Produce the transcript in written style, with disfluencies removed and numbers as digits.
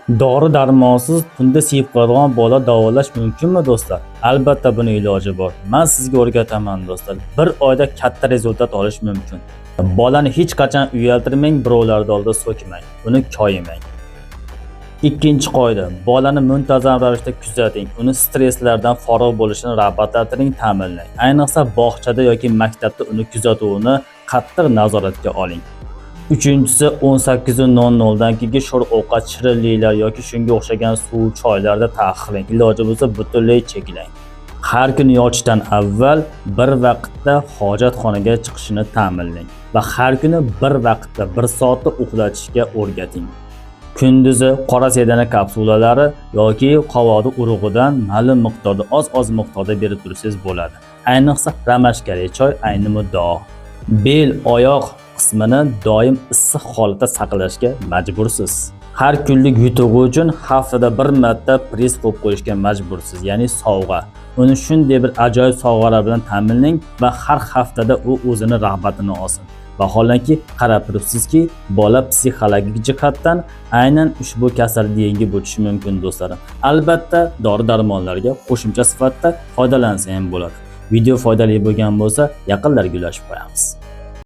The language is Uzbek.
Dori-darmonsiz tunda sevib qolgan bola davolash mumkinmi do'stlar? Albatta buning iloji bor. Men sizga o'rgataman do'stlar. Bir oyda katta rezultat olish mumkin. Bolani hech qachon uyaltirmang, birovlarning oldida so'kmang, uni koyimang. Ikkinchi qoida: bolani muntazam ravishda kuzating, uni stresslardan farogʼ bo'lishini rag'batlantiring, ta'minlang. Ayniqsa bog'chada yoki maktabda uni kuzatuvini qattiq nazoratga oling. Uchinchisi, 18:00 dan keyin sho'r ovqat, shirinliklar yoki shunga o'xshagan suv, choylarda taqiqlang. Iloji bo'lsa butunlay cheklang. Har kuni yotishdan avval bir vaqtda hojatxonaga chiqishini ta'minlang va har kuni bir vaqtda 1 soatda uxlatishga o'rgating. Kunduzi qora sedana kapsulalari yoki qovoqni urug'idan ma'lum miqdorda oz miqdorda berib tursangiz bo'ladi. Ayniqsa ramashkali choy ayni muddao. Bel, oyoq qismini doim issiq holatda saqlashga majbursiz. Har kunlik yutug'i uchun haftada bir marta press qo'yib qo'yishga majbursiz, ya'ni sovg'a. Uni shunday bir ajoyib sovg'alar bilan ta'minlang va har haftada u o'zini rag'batini olsin. Vaholanki qarab turibsizki, bola psixologik jihatdan aynan ushbu kasallikni yengib o'tishi mumkin do'stlarim. Albatta, dori-darmonlarga qo'shimcha sifatida foydalansa ham bo'ladi. Video foydali bo'lgan bo'lsa, yaqinlarga ulashib qo'yamiz.